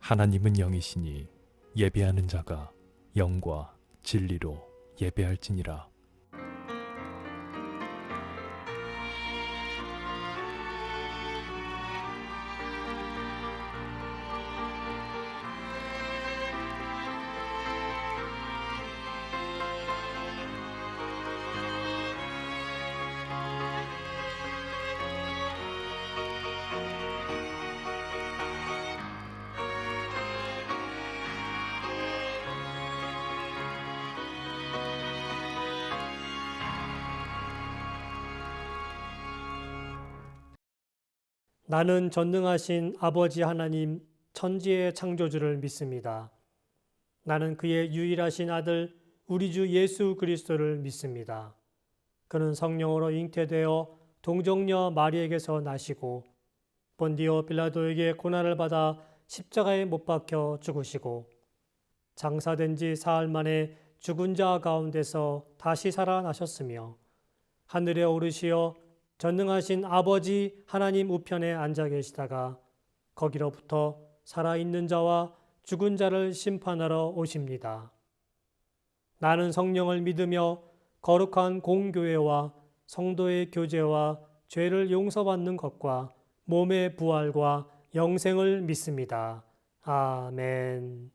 하나님은 영이시니 예배하는 자가 영과 진리로 예배할지니라. 나는 전능하신 아버지 하나님 천지의 창조주를 믿습니다. 나는 그의 유일하신 아들 우리 주 예수 그리스도를 믿습니다. 그는 성령으로 잉태되어 동정녀 마리에게서 나시고 본디오 빌라도에게 고난을 받아 십자가에 못 박혀 죽으시고 장사된 지 사흘 만에 죽은 자 가운데서 다시 살아나셨으며 하늘에 오르시어 전능하신 아버지 하나님 우편에 앉아 계시다가 거기로부터 살아있는 자와 죽은 자를 심판하러 오십니다. 나는 성령을 믿으며 거룩한 공교회와 성도의 교제와 죄를 용서받는 것과 몸의 부활과 영생을 믿습니다. 아멘.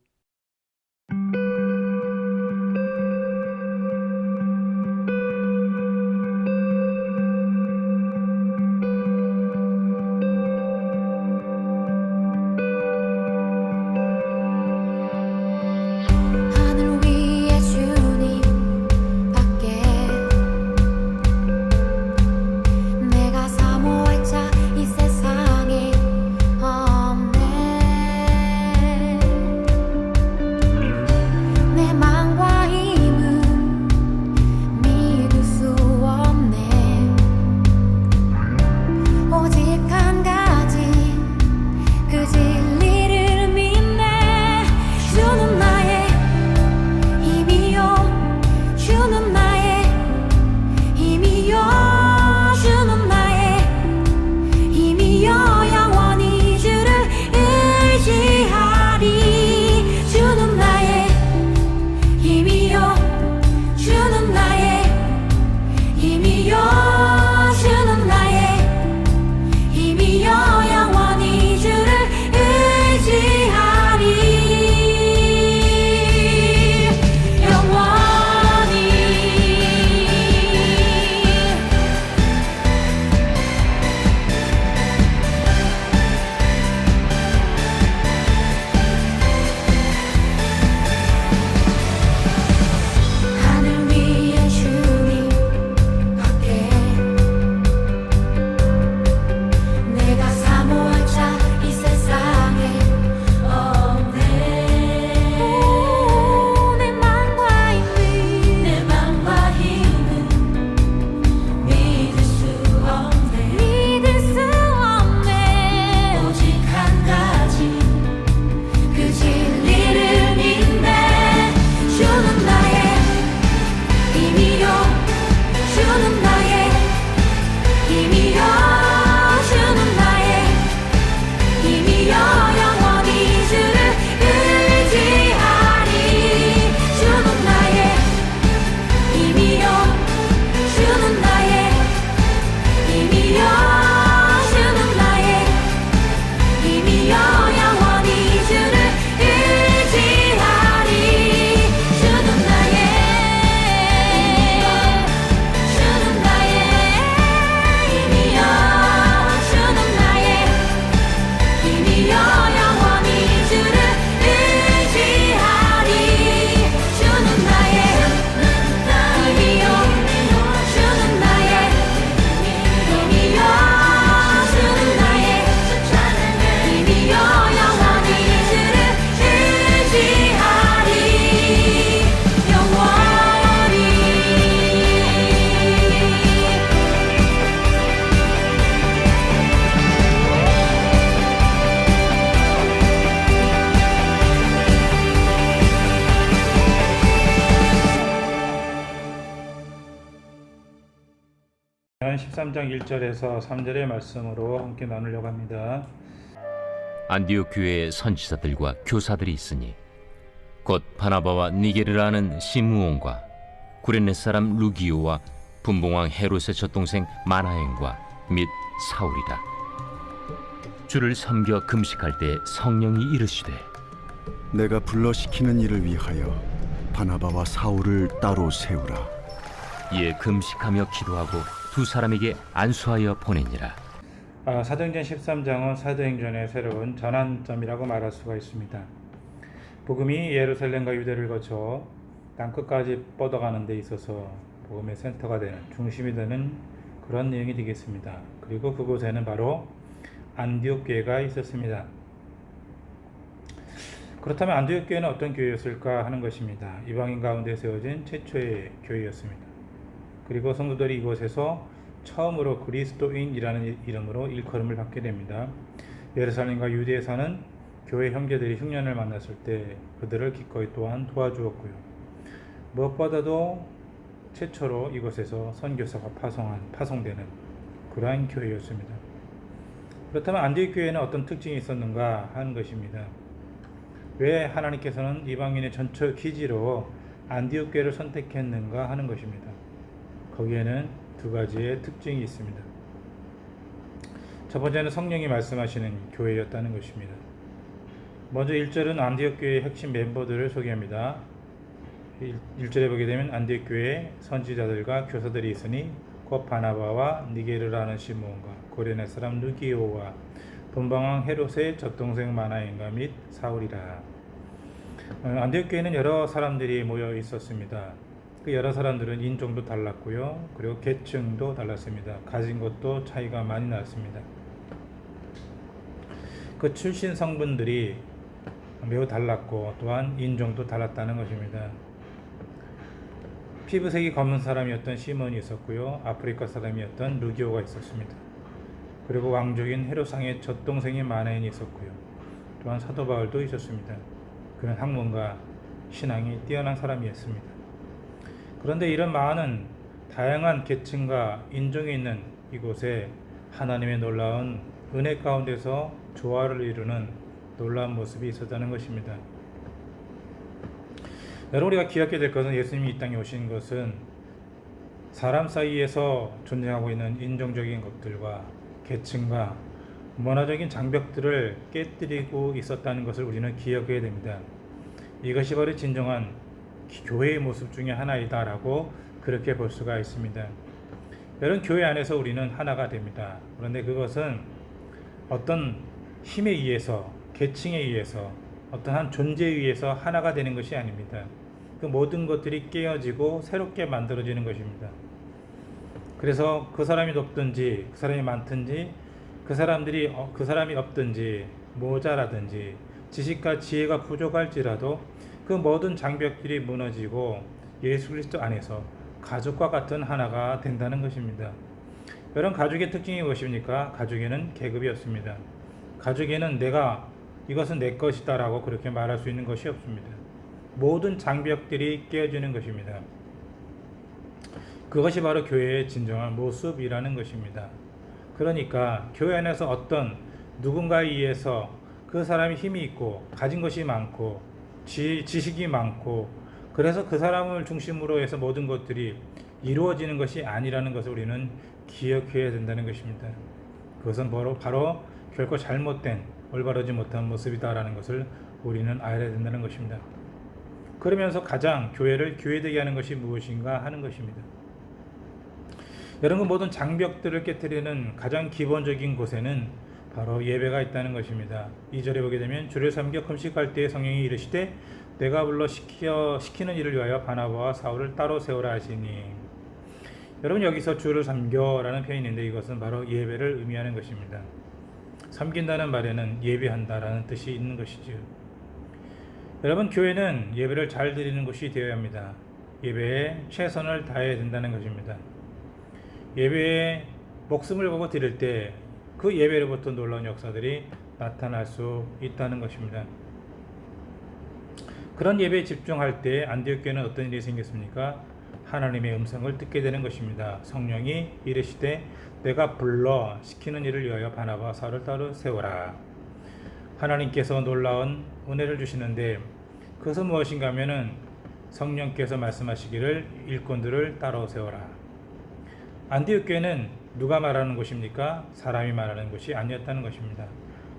요한 13장 1절에서 3절의 말씀으로 함께 나누려고 합니다. 안디옥 교회의 선지자들과 교사들이 있으니 곧 바나바와 니게르라는 시므온과 구레네 사람 루기오와 분봉왕 헤롯의 젖동생 마나엔과 및 사울이라. 주를 섬겨 금식할 때 성령이 이르시되 내가 불러시키는 일을 위하여 바나바와 사울을 따로 세우라. 이에 금식하며 기도하고 두 사람에게 안수하여 보내니라. 사도행전 13장은 사도행전의 새로운 전환점이라고 말할 수가 있습니다. 복음이 예루살렘과 유대를 거쳐 땅끝까지 뻗어가는 데 있어서 복음의 센터가 되는, 중심이 되는 그런 내용이 되겠습니다. 그리고 그곳에는 바로 안디옥 교회가 있었습니다. 그렇다면 안디옥 교회는 어떤 교회였을까 하는 것입니다. 이방인 가운데 세워진 최초의 교회였습니다. 그리고 성도들이 이곳에서 처음으로 그리스도인이라는 이름으로 일컬음을 받게 됩니다. 예루살렘과 유대에서는 교회 형제들이 흉년을 만났을 때 그들을 기꺼이 또한 도와주었고요. 무엇보다도 최초로 이곳에서 선교사가 파송되는 그러한 교회였습니다. 그렇다면 안디옥 교회는 어떤 특징이 있었는가 하는 것입니다. 왜 하나님께서는 이방인의 전처 기지로 안디옥 교회를 선택했는가 하는 것입니다. 거기에는 두 가지의 특징이 있습니다. 첫 번째는 성령이 말씀하시는 교회였다는 것입니다. 먼저 1절은 안디옥 교회의 핵심 멤버들을 소개합니다. 1절에 보게 되면 안디옥 교회에 선지자들과 교사들이 있으니 곧 바나바와 니게르라는 시므온과 고레네 사람 루기오와 분봉왕 헤롯의 젖동생 마나엔과 및 사울이라. 안디옥 교회는 여러 사람들이 모여 있었습니다. 그 여러 사람들은 인종도 달랐고요. 그리고 계층도 달랐습니다. 가진 것도 차이가 많이 났습니다. 그 출신 성분들이 매우 달랐고 또한 인종도 달랐다는 것입니다. 피부색이 검은 사람이었던 시몬이 있었고요. 아프리카 사람이었던 루기오가 있었습니다. 그리고 왕족인 헤롯상의 젖동생인 마나엔이 있었고요. 또한 사도 바울도 있었습니다. 그는 학문과 신앙이 뛰어난 사람이었습니다. 그런데 이런 많은 다양한 계층과 인종이 있는 이곳에 하나님의 놀라운 은혜 가운데서 조화를 이루는 놀라운 모습이 있었다는 것입니다. 여러분, 우리가 기억해야 될 것은 예수님이 이 땅에 오신 것은 사람 사이에서 존재하고 있는 인종적인 것들과 계층과 문화적인 장벽들을 깨뜨리고 있었다는 것을 우리는 기억해야 됩니다. 이것이 바로 진정한 교회의 모습 중에 하나이다라고 그렇게 볼 수가 있습니다. 여러분, 교회 안에서 우리는 하나가 됩니다. 그런데 그것은 어떤 힘에 의해서, 계층에 의해서, 어떤 한 존재에 의해서 하나가 되는 것이 아닙니다. 그 모든 것들이 깨어지고 새롭게 만들어지는 것입니다. 그래서 그 사람이 높든지 그 사람이 많든지 그 사람이 없든지 모자라든지 지식과 지혜가 부족할지라도 그 모든 장벽들이 무너지고 예수 그리스도 안에서 가족과 같은 하나가 된다는 것입니다. 여러분, 가족의 특징이 무엇입니까? 가족에는 계급이 없습니다. 가족에는 내가 이것은 내 것이다 라고 그렇게 말할 수 있는 것이 없습니다. 모든 장벽들이 깨어지는 것입니다. 그것이 바로 교회의 진정한 모습이라는 것입니다. 그러니까 교회 안에서 어떤 누군가에 의해서 그 사람이 힘이 있고 가진 것이 많고 지식이 많고 그래서 그 사람을 중심으로 해서 모든 것들이 이루어지는 것이 아니라는 것을 우리는 기억해야 된다는 것입니다. 그것은 바로 결코 잘못된 올바르지 못한 모습이다라는 것을 우리는 알아야 된다는 것입니다. 그러면서 가장 교회를 교회되게 하는 것이 무엇인가 하는 것입니다. 여러분, 모든 장벽들을 깨뜨리는 가장 기본적인 곳에는 바로 예배가 있다는 것입니다. 2절에 보게 되면 주를 섬겨 금식할 때에 성령이 이르시되 내가 불러 시키는 일을 위하여 바나바와 사울을 따로 세우라 하시니. 여러분, 여기서 주를 섬겨라는 표현이 있는데 이것은 바로 예배를 의미하는 것입니다. 섬긴다는 말에는 예배한다라는 뜻이 있는 것이죠. 여러분, 교회는 예배를 잘 드리는 곳이 되어야 합니다. 예배에 최선을 다해야 된다는 것입니다. 예배에 목숨을 걸고 드릴 때 그 예배로부터 놀라운 역사들이 나타날 수 있다는 것입니다. 그런 예배에 집중할 때 안디옥 교회는 어떤 일이 생겼습니까? 하나님의 음성을 듣게 되는 것입니다. 성령이 이르시되 내가 불러 시키는 일을 위하여 바나바와 사울을 따로 세우라. 하나님께서 놀라운 은혜를 주시는데 그것은 무엇인가 하면은 성령께서 말씀하시기를 일꾼들을 따로 세워라. 안디옥 교회는 누가 말하는 곳입니까? 사람이 말하는 곳이 아니었다는 것입니다.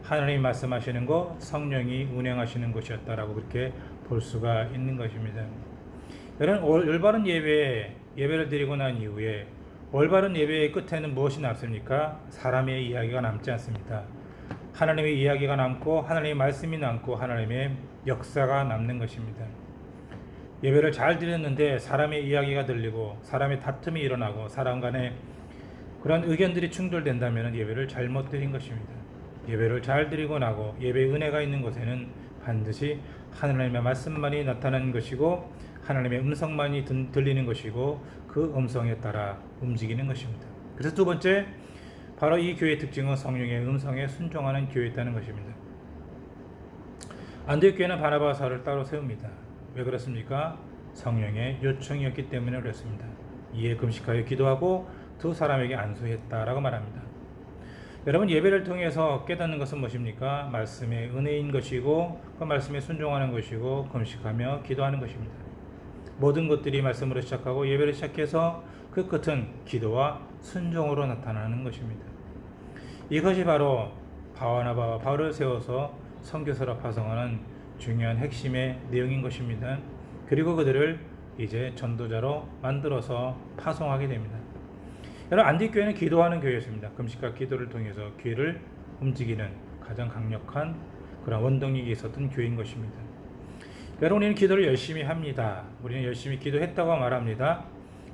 하나님이 말씀하시는 것, 성령이 운행하시는 곳이었다라고 그렇게 볼 수가 있는 것입니다. 여러분, 올바른 예배를 드리고 난 이후에 올바른 예배의 끝에는 무엇이 남습니까? 사람의 이야기가 남지 않습니다. 하나님의 이야기가 남고 하나님의 말씀이 남고 하나님의 역사가 남는 것입니다. 예배를 잘 드렸는데 사람의 이야기가 들리고 사람의 다툼이 일어나고 사람 간에 그런 의견들이 충돌된다면 예배를 잘못 드린 것입니다. 예배를 잘 드리고 나고 예배의 은혜가 있는 곳에는 반드시 하나님의 말씀만이 나타나는 것이고 하나님의 음성만이 들리는 것이고 그 음성에 따라 움직이는 것입니다. 그래서 두 번째, 바로 이 교회의 특징은 성령의 음성에 순종하는 교회였다는 것입니다. 안디옥 교회는 바나바와 사울을 따로 세웁니다. 왜 그렇습니까? 성령의 요청이었기 때문에 그렇습니다. 이에 금식하여 기도하고 두 사람에게 안수했다라고 말합니다. 여러분, 예배를 통해서 깨닫는 것은 무엇입니까? 말씀의 은혜인 것이고 그 말씀에 순종하는 것이고 금식하며 기도하는 것입니다. 모든 것들이 말씀으로 시작하고 예배를 시작해서 그 끝은 기도와 순종으로 나타나는 것입니다. 이것이 바로 바나바와 바울을 세워서 선교사로 파송하는 중요한 핵심의 내용인 것입니다. 그리고 그들을 이제 전도자로 만들어서 파송하게 됩니다. 여러분, 안디옥 교회는 기도하는 교회였습니다. 금식과 기도를 통해서 교회를 움직이는 가장 강력한 그런 원동력이 있었던 교회인 것입니다. 여러분, 우리는 기도를 열심히 합니다. 우리는 열심히 기도했다고 말합니다.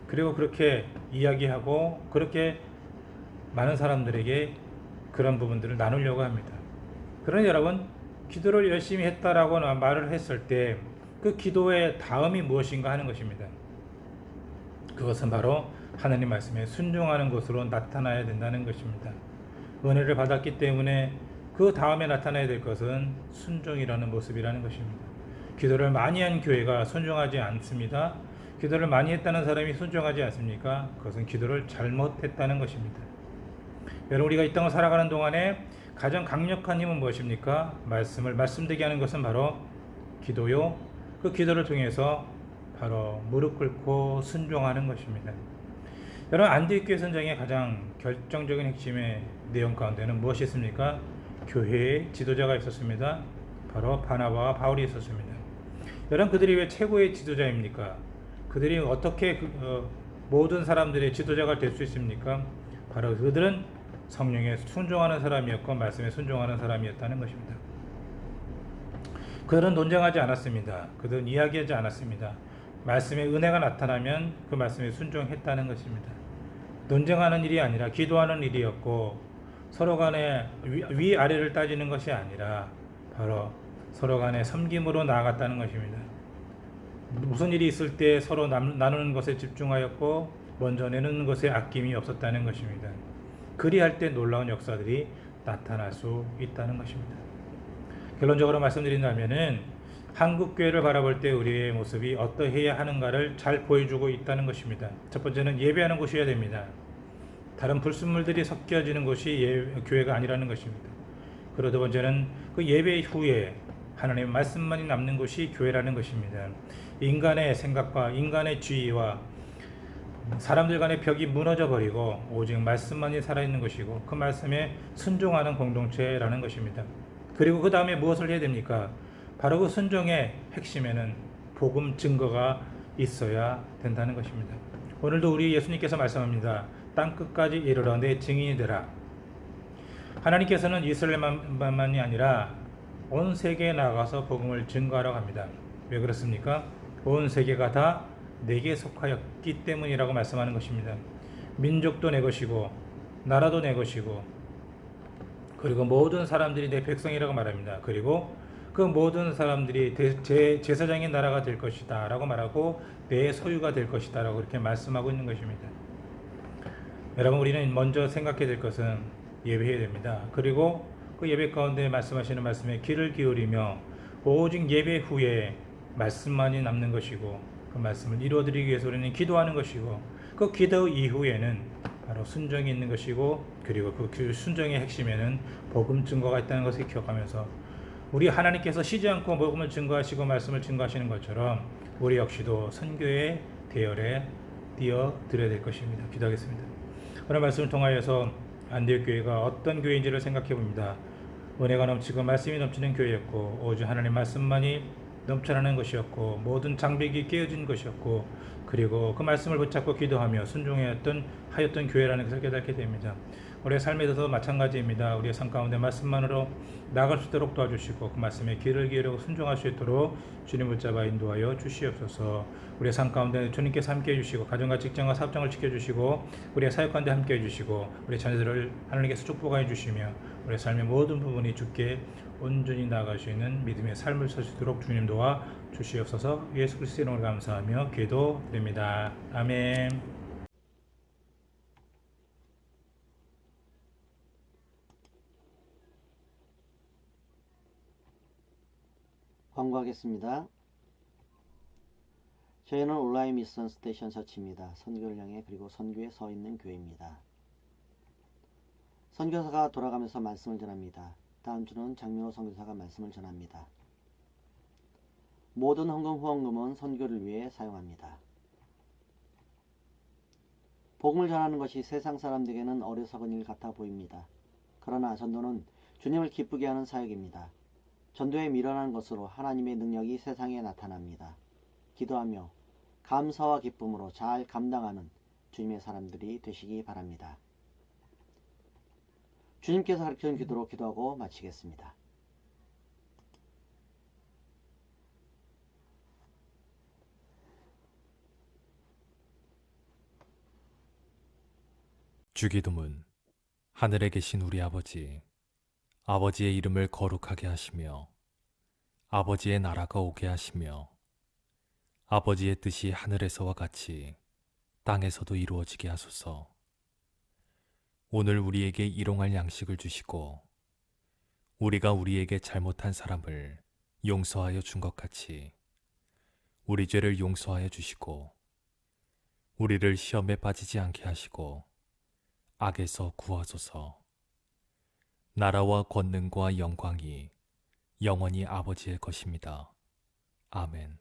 그리고 그렇게 이야기하고 그렇게 많은 사람들에게 그런 부분들을 나누려고 합니다. 그러나 여러분, 기도를 열심히 했다라고 말을 했을 때 그 기도의 다음이 무엇인가 하는 것입니다. 그것은 바로 하나님 말씀에 순종하는 것으로 나타나야 된다는 것입니다. 은혜를 받았기 때문에 그 다음에 나타나야 될 것은 순종이라는 모습이라는 것입니다. 기도를 많이 한 교회가 순종하지 않습니다. 기도를 많이 했다는 사람이 순종하지 않습니까? 그것은 기도를 잘못했다는 것입니다. 여러분, 우리가 이 땅을 살아가는 동안에 가장 강력한 힘은 무엇입니까? 말씀되게 하는 것은 바로 기도요. 그 기도를 통해서 바로 무릎 꿇고 순종하는 것입니다. 여러분, 안디옥 교회 선정의 가장 결정적인 핵심의 내용 가운데는 무엇이 있습니까? 교회의 지도자가 있었습니다. 바로 바나바와 바울이 있었습니다. 여러분, 그들이 왜 최고의 지도자입니까? 그들이 어떻게 모든 사람들의 지도자가 될 수 있습니까? 바로 그들은 성령에 순종하는 사람이었고 말씀에 순종하는 사람이었다는 것입니다. 그들은 논쟁하지 않았습니다. 그들은 이야기하지 않았습니다. 말씀의 은혜가 나타나면 그 말씀에 순종했다는 것입니다. 논쟁하는 일이 아니라 기도하는 일이었고 서로 간에 위아래를 따지는 것이 아니라 바로 서로 간에 섬김으로 나아갔다는 것입니다. 무슨 일이 있을 때 서로 나누는 것에 집중하였고 먼저 내놓는 것에 아낌이 없었다는 것입니다. 그리할 때 놀라운 역사들이 나타날 수 있다는 것입니다. 결론적으로 말씀드린다면은 한국 교회를 바라볼 때 우리의 모습이 어떠해야 하는가를 잘 보여주고 있다는 것입니다. 첫 번째는 예배하는 곳이어야 됩니다. 다른 불순물들이 섞여지는 곳이 교회가 아니라는 것입니다. 그리고 두 번째는 그 예배 후에 하나님의 말씀만이 남는 곳이 교회라는 것입니다. 인간의 생각과 인간의 주의와 사람들 간의 벽이 무너져 버리고 오직 말씀만이 살아있는 것이고 그 말씀에 순종하는 공동체라는 것입니다. 그리고 그 다음에 무엇을 해야 됩니까? 바로 그 순종의 핵심에는 복음 증거가 있어야 된다는 것입니다. 오늘도 우리 예수님께서 말씀합니다. 땅끝까지 이르러 내 증인이 되라. 하나님께서는 이스라엘만이 아니라 온 세계에 나가서 복음을 증거하라고 합니다. 왜 그렇습니까? 온 세계가 다 내게 속하였기 때문이라고 말씀하는 것입니다. 민족도 내 것이고 나라도 내 것이고 그리고 모든 사람들이 내 백성이라고 말합니다. 그리고 그 모든 사람들이 제사장의 나라가 될 것이다 라고 말하고 내 소유가 될 것이다 라고 그렇게 말씀하고 있는 것입니다. 여러분, 우리는 먼저 생각해야 될 것은 예배해야 됩니다. 그리고 그 예배 가운데 말씀하시는 말씀에 귀를 기울이며 오직 예배 후에 말씀만이 남는 것이고 그 말씀을 이루어드리기 위해서 우리는 기도하는 것이고 그 기도 이후에는 바로 순종이 있는 것이고 그리고 그 순종의 핵심에는 복음 증거가 있다는 것을 기억하면서 우리 하나님께서 쉬지 않고 복음을 증거하시고 말씀을 증거하시는 것처럼 우리 역시도 선교의 대열에 뛰어들어야 될 것입니다. 기도하겠습니다. 오늘 말씀을 통하여서 안디옥 교회가 어떤 교회인지를 생각해 봅니다. 은혜가 넘치고 말씀이 넘치는 교회였고 오직 하나님 말씀만이 넘쳐나는 것이었고 모든 장벽이 깨어진 것이었고 그리고 그 말씀을 붙잡고 기도하며 순종하였던 교회라는 것을 깨닫게 됩니다. 우리의 삶에 있어서 마찬가지입니다. 우리의 삶 가운데 말씀만으로 나아갈 수 있도록 도와주시고 그 말씀에 귀를 기울이고 순종할 수 있도록 주님 붙잡아 인도하여 주시옵소서. 우리의 삶 가운데 주님께서 함께해 주시고 가정과 직장과 사업장을 지켜주시고 우리의 사역 가운데 함께해 주시고 우리 자녀들을 하나님께서 축복하여 주시며 우리의 삶의 모든 부분이 주께 온전히 나아갈 수 있는 믿음의 삶을 살 수 있도록 주님 도와 주시옵소서. 예수 그리스도의 이름으로 감사하며 기도드립니다. 아멘. 광고하겠습니다. 저희는 온라인 미션 스테이션 처치입니다. 선교를 향해 그리고 선교에 서 있는 교회입니다. 선교사가 돌아가면서 말씀을 전합니다. 다음 주는 장민호 선교사가 말씀을 전합니다. 모든 헌금 후원금은 선교를 위해 사용합니다. 복음을 전하는 것이 세상 사람들에게는 어리석은 일 같아 보입니다. 그러나 전도는 주님을 기쁘게 하는 사역입니다. 전도에 미련한 것으로 하나님의 능력이 세상에 나타납니다. 기도하며 감사와 기쁨으로 잘 감당하는 주님의 사람들이 되시기 바랍니다. 주님께서 가르치는 기도로 기도하고 마치겠습니다. 주기도문. 하늘에 계신 우리 아버지, 아버지의 이름을 거룩하게 하시며 아버지의 나라가 오게 하시며 아버지의 뜻이 하늘에서와 같이 땅에서도 이루어지게 하소서. 오늘 우리에게 일용할 양식을 주시고 우리가 우리에게 잘못한 사람을 용서하여 준 것 같이 우리 죄를 용서하여 주시고 우리를 시험에 빠지지 않게 하시고 악에서 구하소서. 나라와 권능과 영광이 영원히 아버지의 것입니다. 아멘.